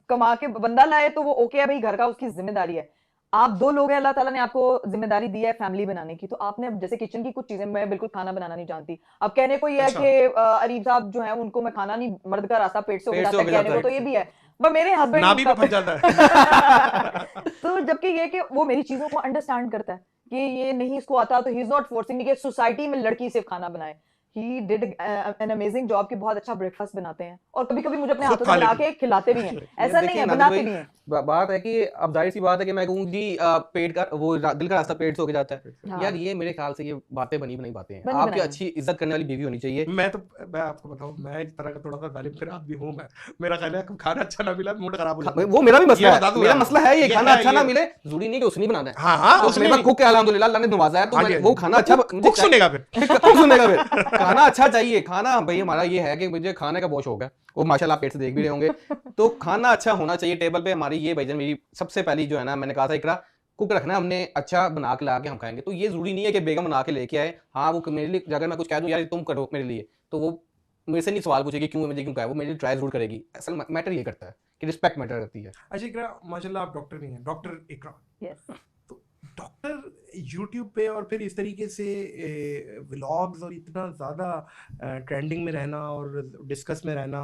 B: कमा के बंदा लाए तो वो ओके है भाई, घर का उसकी जिम्मेदारी है। आप 2 लोग हैं, अल्लाह ताला ने आपको जिम्मेदारी दी है फैमिली बनाने की, तो आपने जैसे किचन की कुछ चीजें, मैं बिल्कुल खाना बनाना नहीं जानती, अब कहने को ये है कि अरीब साहब जो है उनको मैं खाना नहीं, मर्द का रास्ता पेट से हो जाता है, कहने को तो ये भी है, पर मेरे हस्बैंड
A: नाभि पे फंस जाता है।
B: तो जबकि ये कि वो मेरी चीजों को अंडरस्टैंड करता है कि ये नहीं इसको आता, तो he is not forcing me कि सोसाइटी में लड़की सिर्फ खाना बनाए। He did an amazing job कि बहुत अच्छा ब्रेकफास्ट बनाते हैं, और कभी-कभी मुझे अपने हाथों से बना के खिलाते भी हैं, ऐसा नहीं है, बनाते भी हैं।
C: बात है कि अब जाहिर सी बात है कि मैं कहूँ जी पेट का वो दिल का रास्ता पेट से होके जाता है। यार ये मेरे ख्याल से ये बातें बनी बनाई बातें हैं। आपकी अच्छी इज्जत करने वाली बीवी होनी चाहिए।
A: मैं आपको बताऊं, मैं इस तरह का थोड़ा सा जालिम फिर आदमी हूं। मेरा ख्याल है खाना अच्छा ना मिला मूड खराब हो जाता है।
C: वो मेरा भी मसला है, मेरा मसला है ये, खाना अच्छा ना मिले जरूरी नहीं कि उसने बनाना है।
A: हां
C: उसने मैं कुक है, अल्हम्दुलिल्लाह अल्लाह ने नवाजा है, तो वो खाना अच्छा
A: कुक सुनेगा फिर
C: खाना अच्छा चाहिए। खाना भाई हमारा ये है कि मुझे खाने का बहुत शौक है, वो माशाल्लाह पेट से देख भी रहे होंगे, तो खाना अच्छा होना चाहिए टेबल पे। हमारी ये भाईजान मेरी सबसे पहली जो है ना, मैंने कहा था इकरा कुक रखना हमने, अच्छा बना के ला के हम खाएंगे। तो ये जरूरी नहीं है कि बेगम बना के लेके आए, हाँ वो मेरे लिए अगर मैं कुछ कह दूं यार तुम करो मेरे लिए, तो वो मेरे से नहीं सवाल पूछेगी क्यों मुझे क्यों कहा, वो मेरे लिए ट्राई जरूर करेगी। असल मैटर ये करता है कि रिस्पेक्ट मैटर करती है।
A: अच्छा इकरा माशाल्लाह आप डॉक्टर भी हैं, डॉक्टर इकरा।
B: यस।
A: तो डॉक्टर यूट्यूब पे और फिर इस तरीके से व्लॉग्स और इतना ज़्यादा ट्रेंडिंग में रहना और डिस्कस में रहना,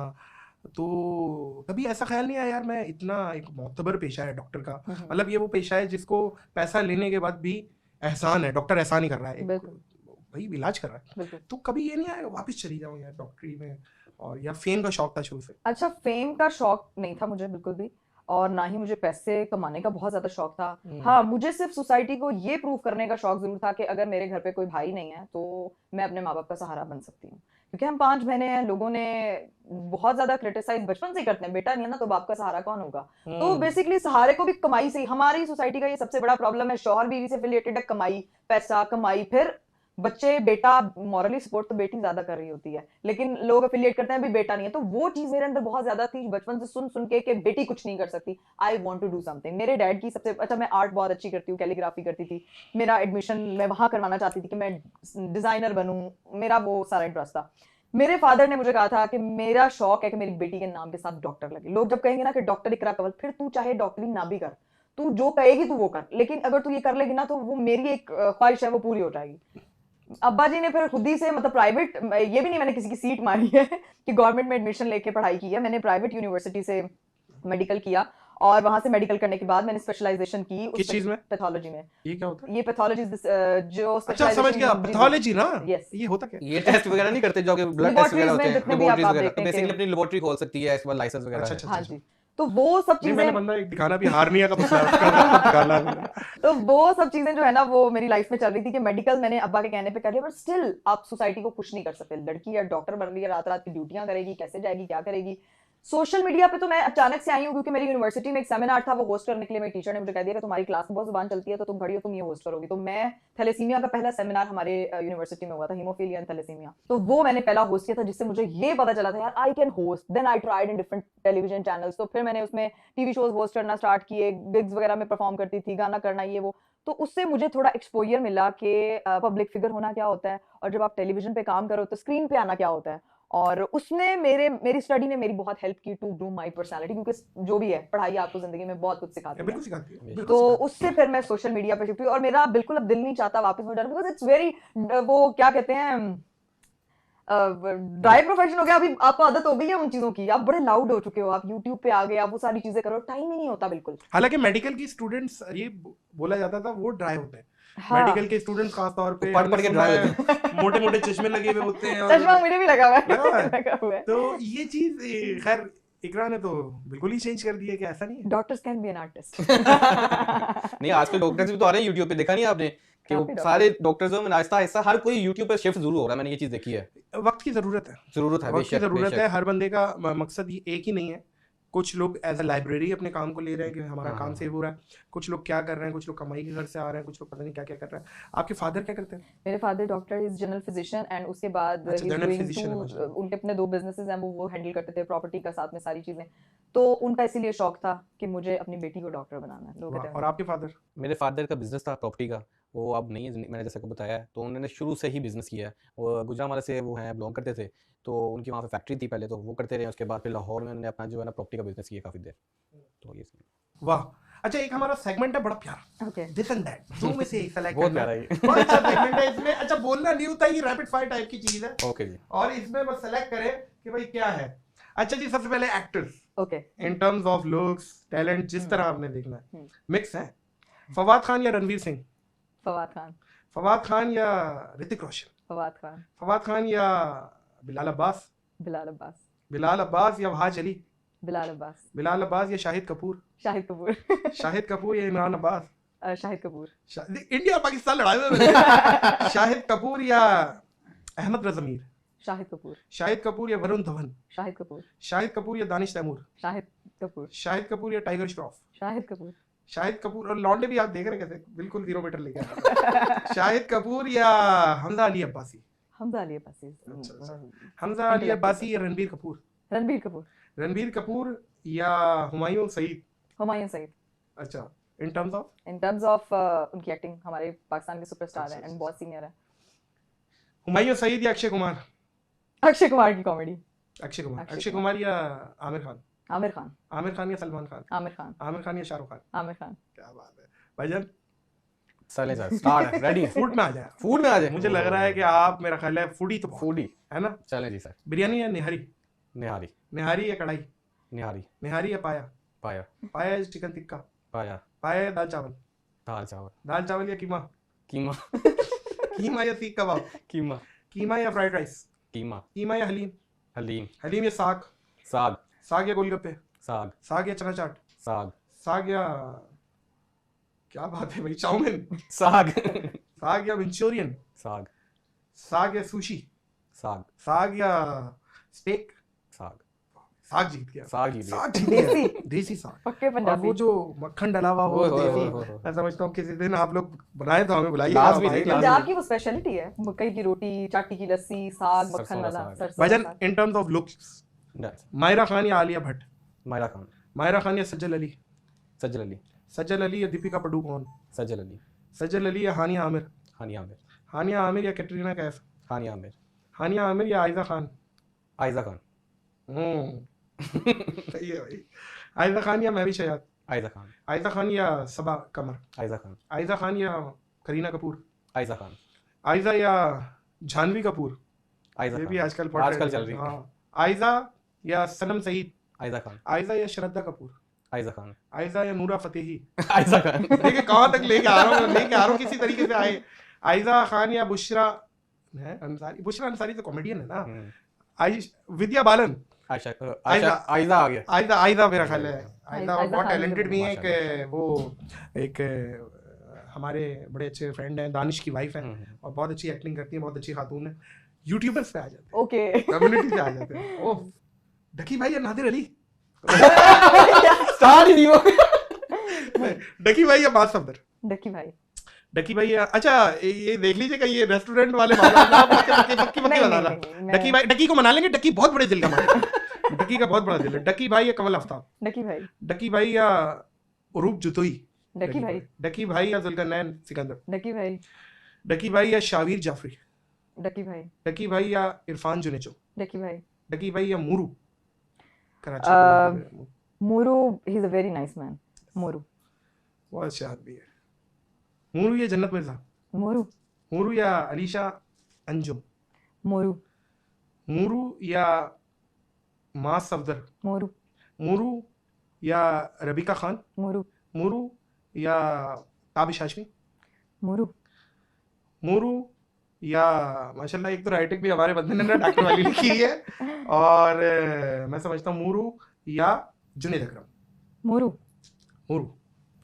A: तो कभी ऐसा ख्याल नहीं आया यार मैं इतना एक मोतबर पेशा है डॉक्टर का, मतलब ये वो पेशा है जिसको पैसा लेने के बाद भी एहसान है, डॉक्टर एहसान ही कर रहा है, भाई इलाज कर रहा है, तो कभी ये नहीं आया वापस चली जाऊं यार डॉक्टरी में, और या फेम का शौक था शुरू से?
B: अच्छा फेम का शौक नहीं था मुझे बिल्कुल भी, और ना ही मुझे पैसे कमाने का बहुत ज्यादा शौक था। हाँ, मुझे सिर्फ सोसाइटी को ये प्रूव करने का शौक जरूर था कि अगर मेरे घर पे कोई भाई नहीं है तो मैं अपने माँ बाप का सहारा बन सकती हूँ, क्योंकि हम 5 बहनें हैं। लोगों ने बहुत ज्यादा क्रिटिसाइज बचपन से ही करते हैं, बेटा नहीं है ना तो बाप का सहारा कौन होगा। तो बेसिकली सहारे को भी कमाई से ही, हमारी सोसाइटी का ये सबसे बड़ा प्रॉब्लम है, शौहर बीवी से रिलेटेड है, कमाई, पैसा, कमाई, फिर बच्चे, बेटा, मॉरली सपोर्ट तो बेटी ज्यादा कर रही होती है, लेकिन लोग एफिलिएट करते हैं भी बेटा नहीं है। तो वो चीज मेरे अंदर बहुत ज्यादा थी बचपन से सुन सुन के कि बेटी कुछ नहीं कर सकती। I want to do something. मेरे डैड की सबसे अच्छा, मैं आर्ट बहुत अच्छी करती हूँ, कैलीग्राफी करती थी, मेरा एडमिशन मैं वहां करवाना चाहती थी कि मैं डिजाइनर बनूं, मेरा वो सारा इंटरेस्ट था। मेरे फादर ने मुझे कहा था कि मेरा शौक है कि मेरी बेटी के नाम के साथ डॉक्टर लगे। लोग जब कहेंगे ना कि डॉक्टर इकरा कंवल, फिर तू चाहे डॉक्टरी ना भी कर, तू जो कहेगी तू वो कर, लेकिन अगर तू ये कर लेगी ना तो वो मेरी एक ख्वाहिश है, वो पूरी हो जाएगी। अब्बा जी ने फिर खुद ही से, मतलब प्राइवेट, ये भी नहीं मैंने किसी की सीट मारी है कि गवर्नमेंट में एडमिशन लेके पढ़ाई की है, मैंने प्राइवेट यूनिवर्सिटी से मेडिकल किया और वहां से मेडिकल करने के बाद मैंने स्पेशलाइजेशन की
A: किस चीज में?
B: पैथोलॉजी में।
A: ये क्या होता है?
B: ये पैथोलॉजी जो
A: अच्छा समझ गया, पैथोलॉजी ना।
B: Yes.
A: ये होता क्या?
C: ये टेस्ट वगैरह नहीं करते जो कि ब्लड टेस्ट वगैरह होते हैं,
B: जितने भी आप
C: लेबोरेटरीज
B: देखते
C: वगैरह,
B: हैं
C: बेसिकली अपनी लेबोरेटरी खोल सकती है, इस पर लाइसेंस वगैरह है।
A: अच्छा
B: हाँ जी, तो वो सब
A: नहीं, मैंने
B: चीजें,
A: बंदा एक दिखाना भी हार्निया का मसला है, उसका दिखाना है।
B: तो वो सब चीजें जो है ना वो मेरी लाइफ में चल रही थी कि मेडिकल मैंने अब्बा के कहने पे कर लिया, बट स्टिल आप सोसाइटी को खुश नहीं कर सकते। लड़की या डॉक्टर बन रही है, रात रात की ड्यूटियां करेगी, कैसे जाएगी, क्या करेगी। सोशल मीडिया पे तो मैं अचानक से आई हूँ क्योंकि मेरी यूनिवर्सिटी में एक सेमिनार था, वो होस्ट करने के लिए मेरी टीचर ने मुझे कह दिया कि तुम्हारी क्लास में बहुत जुबान चलती है तो तुम खड़ी हो, तुम ये होस्ट करोगी। तो मैं, थैलेसीमिया का पहला सेमिनार हमारे यूनिवर्सिटी में हुआ था, हीमोफीलिया एंड थैलेसीमिया, तो वो मैंने पहला होस्ट किया था, जिससे मुझे ये पता चला था यार I can host. Then I tried in different television channels, तो फिर मैंने उसमें टीवी शोज होस्ट करना स्टार्ट किए, गिग्स वगैरह में परफॉर्म करती थी, गाना करना, ये वो। तो उससे मुझे थोड़ा एक्सपोजर मिला कि पब्लिक फिगर होना क्या होता है, और जब आप टेलीविजन पे काम करो तो स्क्रीन पे आना क्या होता है। और उसने मेरी स्टडी ने मेरी बहुत हेल्प की टू ग्रूम माय पर्सनालिटी, क्योंकि जो भी है पढ़ाई आपको जिंदगी में बहुत कुछ सिखाती है।
A: बिल्कुल सिखाती है, बिल्कुल
B: तो
A: सिखाती
B: उससे फिर मैं सोशल मीडिया पे शिफ्ट हुई और मेरा बिल्कुल अब दिल नहीं चाहता वापस हो जाना, बिकॉज इट्स वेरी, वो क्या कहते हैं, ड्राई प्रोफेशन हो गया। अभी आपको आदत हो गई है उन चीजों की, आप बड़े लाउड हो चुके हो, आप यूट्यूब पे आ गए, आप वो सारी चीजें करो, टाइम ही नहीं होता बिल्कुल।
A: है। हालांकि मेडिकल की स्टूडेंट्स, ये बोला जाता था वो ड्राई होते हैं।
B: हाँ।
A: मेडिकल के स्टूडेंट्स खास तौर पे
C: पढ़ पढ़ के ड्राई होते हैं।
A: मोटे मोटे चश्मे लगे हुए होते हैं,
B: चश्मा मुझे भी लगा हुआ है,
A: लगा हुआ है।
B: लगा हुआ है।
A: तो ये चीज खैर इकरा ने तो बिल्कुल ही चेंज कर दिया कि ऐसा नहीं है।
B: Doctors can be an artist.
C: नहीं, आजकल डॉक्टर्स भी तो आ रहे हैं यूट्यूब पे, देखा नहीं आपने कि वो
B: काफी
C: सारे डॉक्टर्स जो आहिस्ता आहिस्ता हर कोई यूट्यूब पे शिफ्ट जरूर हो रहा है, मैंने ये चीज देखी है।
A: वक्त की जरूरत है,
C: जरूरत है,
A: वक्त की
C: बेशक
A: जरूरत है।
C: बेशक।
A: हर बंदे का मकसद ये एक ही नहीं है। कुछ लोग एज अ लाइब्रेरी अपने काम को ले रहे हैं कि हमारा काम सेव हो रहा है, कुछ लोग क्या कर रहे हैं, कुछ लोग कमाई के घर से आ रहे हैं, कुछ लोग पता नहीं क्या क्या कर रहे हैं। आपके फादर क्या करते हैं?
B: मेरे father doctor is general physician, and उसके बाद
A: अच्छा,
B: he's
A: general
B: doing
A: physician है,
B: two,
A: माशाल्लाह।
B: उनके अपने 2 बिजनेसेस हैं, वो हैंडल करते थे, प्रॉपर्टी का साथ में सारी चीजें। तो उनका इसीलिए शौक था कि मुझे अपनी बेटी को डॉक्टर बनाना है। लोग कहते
A: और
B: हैं
A: आपके फादर?
C: मेरे फादर का बिजनेस था प्रॉपर्टी का, वो अब नहीं है, मैंने जैसे को बताया है, तो उन्होंने शुरू से ही बिजनेस किया है। वो गुजरांवाला से वो हैं, बिलोंग करते थे, तो उनकी वहाँ पे फैक्ट्री थी पहले, तो वो करते रहे। उसके बाद फिर लाहौर में उन्होंने अपना जो है ना प्रॉपर्टी का बिजनेस किया काफ़ी देर। तो ये
A: वाह। अच्छा, एक हमारा सेगमेंट है बड़ा प्यारा,
B: ओके,
A: दिस एंड दैट, दो में से एक सेलेक्ट
C: बहुत
A: करना
C: प्यारा
A: है।
C: ये।
A: बहुत अच्छा सेगमेंट है इसमें। अच्छा, बोलना नहीं होता, ये रैपिड फायर टाइप की चीज है
C: ओके जी।
A: और इसमें बस सेलेक्ट करें कि भाई क्या है। अच्छा जी, सबसे पहले actors
B: okay.
A: In terms of looks, talent, जिस तरह आपने देखना है,
B: हम्म।
A: मिक्स है। फवाद खान या रणवीर सिंह?
B: फवाद खान।
A: फवाद खान या ऋतिक रोशन?
B: फवाद खान।
A: फवाद खान या बिलाल अब्बास?
B: बिलाल अब्बास।
A: बिलाल अब्बास या वहाज अली?
B: बिलाल अब्बास।
A: बिलाल अब्बास या शाहिद कपूर?
B: शाहिद कपूर।
A: शाहिद कपूर या इमरान अब्बास?
B: शाहिद कपूर।
A: इंडिया पाकिस्तान लड़ाई में शाहिद कपूर या अहमद रज़मीर?
B: शाहिद कपूर।
A: शाहिद कपूर या वरुण धवन?
B: शाहिद कपूर।
A: शाहिद कपूर या दानिश तैमूर?
B: शाहिद कपूर।
A: शाहिद कपूर या टाइगर श्रॉफ?
B: शाहिद कपूर।
A: शाहिद कपूर। और लौंडे भी आप देख रहे कैसे बिल्कुल 0 मीटर लेके शाहिद कपूर या हमजा अली अब्बासी?
B: हमजा अली अब्बासी।
A: अच्छा। हमजा अली अब्बासी या रणबीर कपूर?
B: रणबीर कपूर।
A: रणबीर कपूर या हुमायूं सईद?
B: हुमायूं सईद।
A: अच्छा, इन terms of?
B: In terms of उनकी एक्टिंग, हमारे पाकिस्तान के सुपरस्टार हैं एंड बहुत सीनियर है।
A: हुमायूं सईद या अक्षय कुमार?
B: अक्षय कुमार की कॉमेडी।
A: अक्षय कुमार।
B: अक्षय
A: अक्षय कुमार या आमिर खान?
B: आमिर खान।
A: आमिर खान या सलमान खान?
B: आमिर खान।
A: आमिर खान या शाहरुख खान?
B: आमिर खान।
A: क्या बात है भाईजान,
C: चले सर, स्टार्ट है, रेडी है।
A: फूड में आ जाए।
C: फूड में आ जाए।
A: मुझे लग रहा है कि आप, मेरा ख्याल है फूडी तो बहुत
C: फूडी।
A: है ना।
C: चलें जी सर।
A: बिरयानी या निहारी?
C: निहारी।
A: निहारी या कढ़ाई?
C: निहारी।
A: निहारी या पाया?
C: पाया।
A: पाया या चिकन टिक्का?
C: पाया।
A: पाया या दाल चावल?
C: दाल चावल।
A: दाल चावल या कीमा?
C: कीमा।
A: कीमा या सीख कबाब?
C: कीमा।
A: कीमा या फ्राइड राइस?
C: कीमा।
A: कीमा या हलीम?
C: हलीम।
A: हलीम या साग?
C: साग।
A: साग या गोलगप्पे?
C: साग।
A: साग या चना चाट?
C: साग
A: साग या क्या बात है भाई, चाउमीन,
C: साग
A: साग या मंचूरियन,
C: साग
A: साग या सुशी,
C: साग
A: साग या स्टेक,
C: साग
A: साग जीत गया,
C: साग ही
A: साग जीत गया,
B: देसी
A: देसी साग।
B: पक्के
A: और वो
B: पंजाबी।
A: जो मक्खन डला हुआ हो
C: ओए होए
A: देसी,
C: होए होए।
A: मैं समझता हूँ किसी दिन आप लोग बनाए तो हमें बुलाइए।
C: लाजमी नहीं, लाजमी।
B: पंजाब की वो स्पेशलिटी है, मकई की रोटी, चाटी की लस्सी, साग,
C: सरसों
B: मक्खन
C: का
B: वाला,
C: साग।
B: सरसों का
A: भाईजान
B: साग।
A: In terms of looks,
C: That's
A: Myra Khan या आलिया भट्ट,
C: मायरा खान,
A: मायरा खान या सज्जल अली,
C: सज्जल अली,
A: सज्जल अली या दीपिका पादुकोण,
C: सज्जल अली,
A: सज्जल अली या हानिया आमिर,
C: हानिया आमिर,
A: हानिया आमिर या कैटरीना कैफ,
C: हानिया आमिर,
A: हानिया आमिर या आयजा खान।
C: आयजा खान,
A: सही है भाई। आयजा खान या महवी शयाद,
C: आयजा खान,
A: आयजा खान या सबा कमर,
C: आयजा खान,
A: आयजा खान या करीना कपूर,
C: आयजा खान,
A: आयजा या जानवी कपूर,
C: आयजा
A: ये
C: खान,
A: भी आजकल बहुत
C: आजकल
A: trend
C: चल
A: है।
C: रही है।
A: हाँ, आयजा या सनम सईद,
C: आयजा खान,
A: आयजा या श्रद्धा कपूर,
C: आयजा खान,
A: आयजा या नूरा फतेही।
C: आयजा खान,
A: देखिए कहाँ तक लेके आ रहा हूँ, लेके आ रहा हूँ किसी तरीके से आए। आयजा खान या बुशरा है अंसारी, बुशरा अंसारी तो कॉमेडियन है ना। आयुष, विद्या बालन,
C: आयशा, आयशा, आयजा आ गया।
A: आयजा, आयजा मेरा ख्याल है, आयजा
B: आयजा
A: बहुत
B: खान
A: टैलेंटेड भी है।
C: माशाल्लाह।
A: एक वो एक हमारे बड़े अच्छे फ्रेंड हैं, दानिश की वाइफ है और बहुत अच्छी एक्टिंग करती है, बहुत अच्छी खातून है। यूट्यूबर्स पे आ जाते हैं,
B: ओके।
A: कम्युनिटी पे आ जाते हैं। ओह, डकी भाई या नादिर अली,
C: स्टार ही नहीं वो।
A: डकी भाई या बात सफदर,
B: डकी भाई।
A: डकी भाई या, अच्छा ये देख लीजिएगा ये रेस्टोरेंट वाले मामला ना, आप पक्की पक्की
B: नहीं,
A: बता
B: नहीं,
A: रहा।
B: नहीं, मैं-
A: डकी भाई, डकी को मना लेंगे, डकी बहुत बड़े दिल का मालिक है। डकी का बहुत बड़ा दिल है। डकी भाई या कमल आफ्ताब,
B: डकी भाई।
A: डकी भाई या रूप जुतोई,
B: डकी भाई।
A: डकी भाई या जुल्करनैन सिकंदर,
B: डकी भाई।
A: डकी भाई या शावीर जाफरी,
B: डकी भाई।
A: डकी भाई या इरफान जुनेजो,
B: डकी भाई।
A: डकी भाई या मूरू कराची
B: अ, Moru, he is a very nice man. Moru.
A: बहुत अच्छा आदमी है। मूरू या जन्नत मिर्जा,
B: मोरू।
A: मूरू या अलीशा अंजुम,
B: मोरू।
A: मूरू या मास सफदर,
B: मोरू।
A: मूरू या रबीका खान,
B: मोरू।
A: मूरू या ताबिश हाशमी,
B: मोरू।
A: मूरू या माशाल्लाह एक तो राइटिंग भी हमारे बंदे ने ना डॉक्टर वाली लिखी है। और मैं समझता हूँ मूरू या जुनेद अकरम।
B: मोरू।
A: मूरू,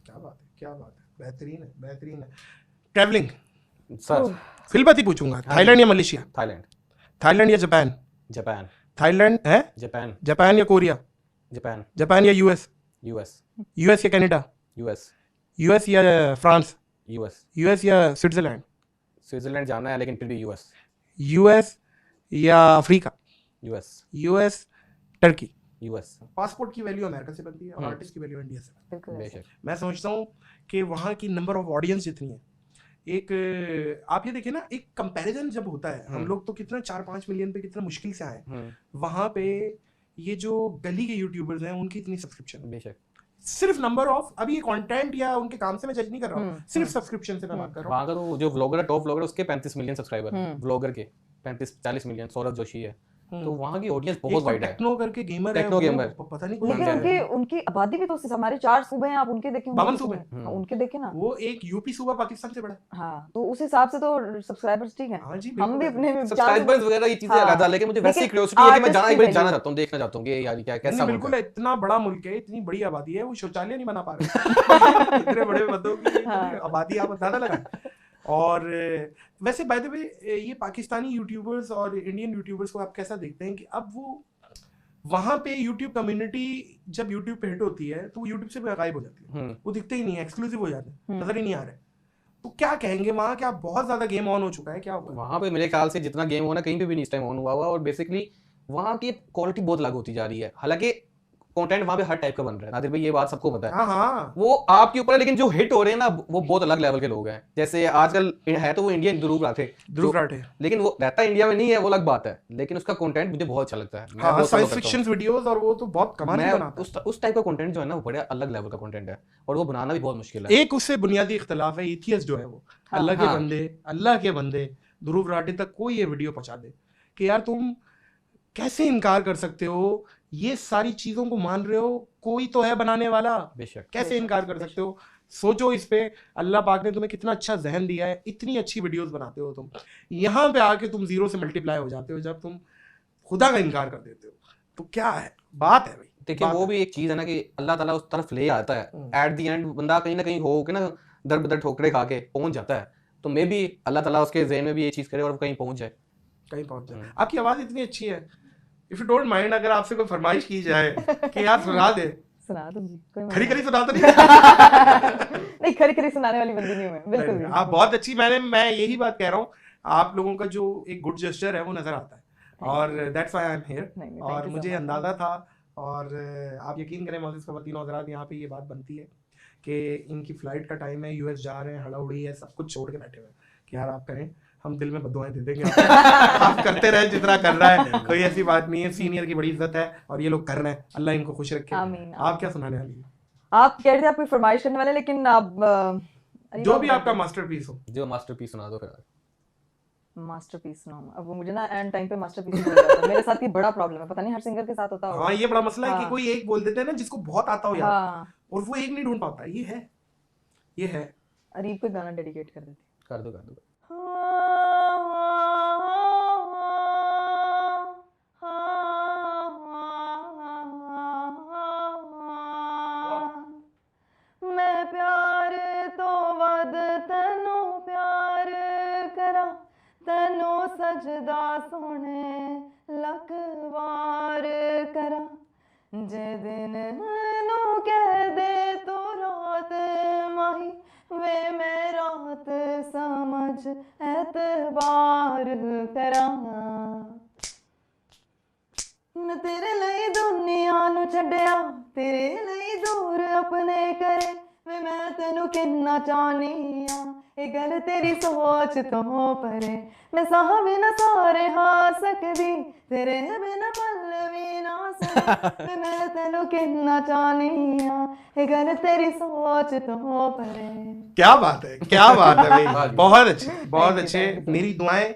A: क्या बात है, क्या बात है, बेहतरीन है, बेहतरीन है। ट्रैवलिंग,
C: सर,
A: फिलबती पूछूंगा, थाईलैंड या मलेशिया,
C: थाईलैंड,
A: थाईलैंड या जापान,
C: जापान,
A: थाईलैंड है,
C: जापान,
A: जापान या कोरिया,
C: जापान,
A: जापान या यूएस,
C: यूएस,
A: यूएस या कनाडा,
C: यूएस,
A: यूएस या फ्रांस,
C: यूएस,
A: यूएस या स्विट्जरलैंड,
C: स्विट्जरलैंड जाना है लेकिन फिर भी यूएस,
A: यूएस या Africa,
C: US,
A: US Turkey.
C: US,
A: passport की वैल्यू अमेरिका से बनती है और आर्टिस्ट की वैल्यू इंडिया से।
B: बिल्कुल ऐसे।
C: बेशक,
A: मैं समझता हूँ कि वहाँ की नंबर ऑफ ऑडियंस जितनी है, एक आप ये देखिए ना, एक कंपैरिजन जब होता है, हम लोग तो कितना 4-5 मिलियन पे कितना मुश्किल से आए, वहाँ पे ये जो गली के यूट्यूबर्स हैं उनकी इतनी सब्सक्रिप्शन,
C: बेशक,
A: सिर्फ नंबर ऑफ, अभी ये कंटेंट या उनके काम से मैं जज नहीं कर रहा हूँ, सिर्फ सब्सक्रिप्शन से मैं बात कर रहा हूँ।
C: वहाँ का तो जो व्लॉगर है, टॉप व्लॉगर, उसके 35 मिलियन सब्सक्राइबर हैं, व्लॉगर के 35-40 मिलियन, सौरभ जोशी है, तो वहाँ की ऑडियंस बहुत वाइड है।
A: टेक्नो करके गेमर है,
C: टेक्नो गेमर।
A: पता नहीं
B: लेकिन
A: कौन
B: उनकी
A: है।
B: उनकी आबादी भी तो हमारे 4 सूबे हैं, आप उनके देखें।
A: 52 सूबे।
B: हाँ, उनके देखें ना।
A: वो एक यूपी सूबा पाकिस्तान से बड़ा है।
B: हाँ, तो उस हिसाब से तो सब्सक्राइबर्स ठीक है।
A: हाँ जी,
B: हम भी अपने
C: सब्सक्राइबर्स वगैरह ये चीजें
B: हाँ।
C: अलग है, लेकिन मुझे वैसे
B: लेकिन
C: क्यूरियोसिटी है कि मैं
B: artist
C: जाना,
B: की
C: एक बार
B: value-
C: जाना चाहता हूँ, देखना चाहता हूँ कि यार क्या कैसा
A: नहीं,
C: मुल्क
A: बिल्कुल
C: है।
A: इतना बड़ा मुल्क है, इतनी बड़ी आबादी है, वो शौचालय नहीं बना पा रहे। इतने बड़े बंदों की आबादी आप अंदाजा लगाएं। और वैसे बाय द वे ये पाकिस्तानी यूट्यूबर्स और इंडियन यूट्यूबर्स को आप कैसा देखते हैं कि अब वो वहां पे यूट्यूब कम्युनिटी जब यूट्यूब पे हिट होती है तो वो यूट्यूब से गायब हो जाती है, वो दिखते ही नहीं है, एक्सक्लूसिव हो जाते हैं, नजर ही नहीं आ रहे। तो क्या कहेंगे, वहाँ क्या बहुत ज्यादा गेम ऑन हो चुका है, क्या हुआ?
C: वहाँ पे मेरे ख्याल से जितना गेम होना कहीं पे भी नहीं इस टाइम ऑन हुआ हुआ, और बेसिकली वहाँ की क्वालिटी बहुत अलग होती जा रही है। हालांकि कंटेंट वहाँ पे हर टाइप का बन रहा है, नादिर भाई ये बात सबको पता है,
A: हाँ हाँ,
C: वो आपके ऊपर है, लेकिन जो हिट हो रहे हैं ना वो बहुत अलग लेवल के लोग हैं। जैसे आजकल है तो वो इंडियन ध्रुव राठे, लेकिन वो रहता इंडिया में नहीं है, वो अलग बात है, लेकिन उसका कंटेंट मुझे बहुत अच्छा लगता है। मैं
A: हाँ,
C: बहुत
A: साइंस
C: follow करता
A: फिक्शन वीडियोस, और वो तो बहुत कमाल
C: मैं
A: बनाता है।
C: उस टाइप का कंटेंट जो है ना वो बड़ा अलग लेवल का कंटेंट है, और वो बनाना भी बहुत मुश्किल है।
A: एक उससे बुनियादी इख्तलाफ है, एथियस जो है वो अल्लाह के बंदे ध्रुव राठे तक कोई ये वीडियो पहुंचा दे कि यार तुम कैसे इनकार कर सकते हो, ये सारी चीजों को मान रहे हो, कोई तो है बनाने वाला,
C: बेशक,
A: कैसे इनकार कर सकते हो? सोचो इस पे, अल्लाह पाक ने तुम्हें कितना अच्छा जहन दिया है, इतनी अच्छी वीडियोस बनाते हो तुम, यहाँ पे आके तुम 0 से मल्टीप्लाई हो जाते हो जब तुम खुदा का इनकार कर देते हो। तो क्या है बात है भाई,
C: देखिए वो भी एक चीज है ना कि अल्लाह ताला उस तरफ ले आता है, एट द एंड बंदा कहीं ना कहीं हो के ना दर बदर ठोकरे खा के पहुंच जाता है, तो मे भी अल्लाह ताला उसके ज़हन में भी ये चीज करे और कहीं पहुंच जाए,
A: कहीं पहुंच जाए। आपकी आवाज इतनी अच्छी है, इफ यू डोंट माइंड, अगर आपसे कोई फरमाइश की जाए कि यार सुना दे,
B: सुना दूंगी, कोई मसला
A: खरी खरी सुना तो नहीं
B: नहीं, खरी खरी सुनाने वाली बंदी नहीं हूं मैं, बिल्कुल नहीं।
A: आप बहुत अच्छी, मैं यही बात कह रहा हूँ, आप लोगों का जो एक गुड जेस्चर है वो नजर आता है, और that's why I am here. और मुझे अंदाजा था, और आप यकीन करें मोअज़्ज़िज़ ख़वातीन और हज़रात, यहाँ पे ये बात बनती है कि इनकी फ़्लाइट का टाइम है, यूएस जा रहे हैं, हड़ाउड़ी है, सब कुछ छोड़ के बैठे हुए हैं कि यार आप करें, हम दिल में बद्दुआएं दे देंगे आप करते रहे जितना कर रहा है, कोई ऐसी बात नहीं है, सीनियर की बड़ी इज्जत है और ये लोग कर रहे हैं, अल्लाह इनको खुश रखे। आप क्या सुनाने वाली है?
B: आप कह रहे थे आप कोई फरमाइश करने वाले, लेकिन आप
A: जो भी आपका मास्टरपीस हो,
C: जो मास्टरपीस सुना दो फिर।
B: मास्टरपीस सुनाऊं? अब मुझे ना एंड टाइम पे मास्टरपीस बोल जाता है, मेरे साथ ये बड़ा प्रॉब्लम है, पता नहीं हर सिंगर के साथ होता होगा।
A: हाँ ये बड़ा मसला है कि कोई एक बोल देते हैं ना जिसको बहुत आता हो यार,
B: हाँ,
A: और वो एक नहीं ढूंढ पाता, ये है।
B: अरीब को गाना डेडिकेट कर देती।
C: कर दो।
B: मैं प्यार तो वद तैनू प्यार करा, तैनू सजदा सोने लख वार करा, जे दिन नू कह दे तू रात माही, वे मैं रात समझ एतबार करा, मैं तेरे लिए दुनिया नू छड्डिया, तेरे लिए दूर अपने करे, वे मैं तेनू किन्ना चाहनी आ, ये गल तेरी सोच तो परे, मैं साह बिना सारे हा सकदी, तेरे बिना पल भी ना सके, वे मैं तेनू किन्ना चाहनी आ, ये गल तेरी सोच तो परे।
A: क्या बात है, क्या बात है भाई, बहुत अच्छे, मेरी दुआएं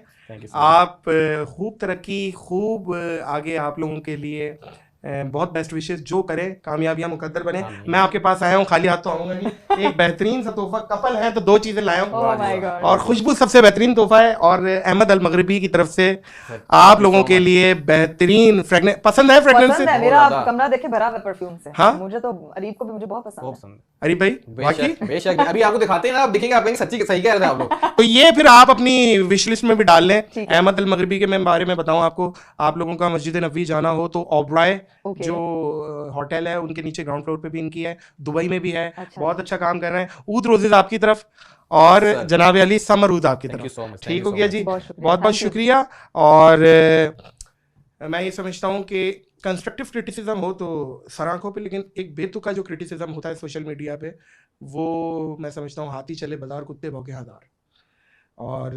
A: आप खूब तरक्की, खूब आगे आप लोगों के लिए बहुत बेस्ट विशेस, जो करे कामयाबियां मुकद्दर बने। मैं आपके पास आया हूँ खाली हाथ तो आऊंगा नहीं, एक बेहतरीन सा तोहफा, कपल है तो 2 चीजें लाया हूँ, और खुशबू सबसे बेहतरीन तोहफा है, और अहमद अल मगरिबी की तरफ से आप लोगों के लिए बेहतरीन फ्रेगनेंस। पसंद है फ्रेगनेंस?
B: मेरा कमरा देखे भरा है परफ्यूम से।
A: हाँ?
B: मुझे तो अरीब को भी मुझे बहुत पसंद है।
A: अरीब भाई
C: बेशक अभी आपको दिखाते हैं ना, आप देखेंगे आप सच्ची सही कह रहे थे आप लोग।
A: तो ये फिर आप अपनी विश लिस्ट में भी डाल लें। अहमद अल मगरिबी के मैं बारे में बताऊं आपको, आप लोगों का मस्जिद नबवी जाना हो तो ओबराय जो होटल है उनके नीचे ग्राउंड फ्लोर पे भी इनकी है, दुबई में भी है, बहुत अच्छा काम कर रहे हैं। ऊद रोजेज आपकी तरफ और जनाब अली समरूद आपकी तरफ, ठीक हो गया जी, बहुत बहुत शुक्रिया। और मैं ये समझता हूँ कि कंस्ट्रक्टिव क्रिटिसिज्म हो तो सराखों पे, लेकिन एक बेतुका जो क्रिटिसिज्म होता है सोशल मीडिया पे, वो मैं समझता हूँ हाथी चले बाजार कुत्ते भौंके हजार। और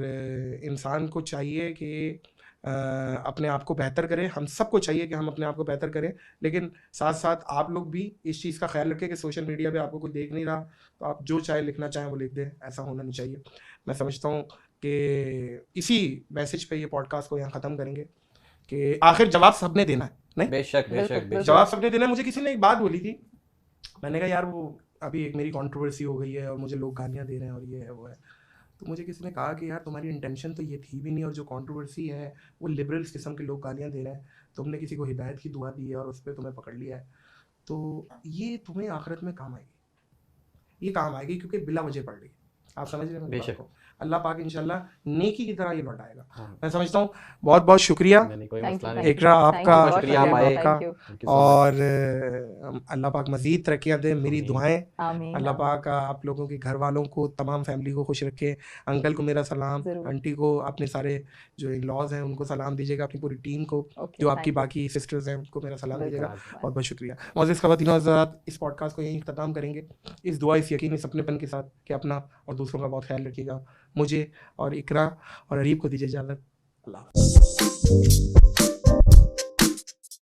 A: इंसान को चाहिए कि अपने आप को बेहतर करें, हम सबको चाहिए कि हम अपने आप को बेहतर करें, लेकिन साथ साथ आप लोग भी इस चीज़ का ख्याल रखें कि सोशल मीडिया पे आपको कोई देख नहीं रहा तो आप जो चाहे लिखना चाहें वो लिख दें, ऐसा होना नहीं चाहिए। मैं समझता हूँ कि इसी मैसेज पे ये पॉडकास्ट को यहाँ ख़त्म करेंगे कि आखिर जवाब सबने देना है, नहीं?
C: बेशक
A: जवाब सबने देना है। मुझे किसी ने एक बात बोली थी, मैंने कहा यार वो अभी एक मेरी कंट्रोवर्सी हो गई है और मुझे लोग गालियाँ दे रहे हैं और ये है वो है, तो मुझे किसी ने कहा कि यार तुम्हारी इंटेंशन तो ये थी भी नहीं, और जो कंट्रोवर्सी है वो लिबरल्स किस्म के लोग गालियाँ दे रहे हैं, तुमने किसी को हिदायत की दुआ दी है और उस पर तुम्हें पकड़ लिया है, तो ये तुम्हें आखिरत में काम आएगी, ये काम आएगी क्योंकि बिला वजह पड़ रही। आप समझ रहे हैं? बेशक अल्लाह पाक इंशाल्लाह नेकी की तरह ये लौटाएगा। मैं समझता हूँ बहुत बहुत शुक्रिया इकरा आपका, और अल्लाह पाक मजीद तरक्कियाँ दे, मेरी दुआएं, अल्लाह पाक आप लोगों के घर वालों को, तमाम फैमिली को खुश रखे। अंकल को मेरा सलाम, आंटी को, अपने सारे जो लॉज हैं उनको सलाम दीजिएगा, अपनी पूरी टीम को, जो आपकी बाकी सिस्टर्स हैं उनको मेरा सलाम दीजिएगा। बहुत बहुत शुक्रिया। मुअज़्ज़िज़ ख़वातीन और हज़रात, इस पॉडकास्ट को यहीं इख्तिताम करेंगे इस दुआ, इस यकीन, इस अपनेपन के साथ कि अपना और दूसरों का बहुत ख्याल रखिएगा। मुझे और इकरा और अरीब को दीजिए इजाज़त। अल्लाह।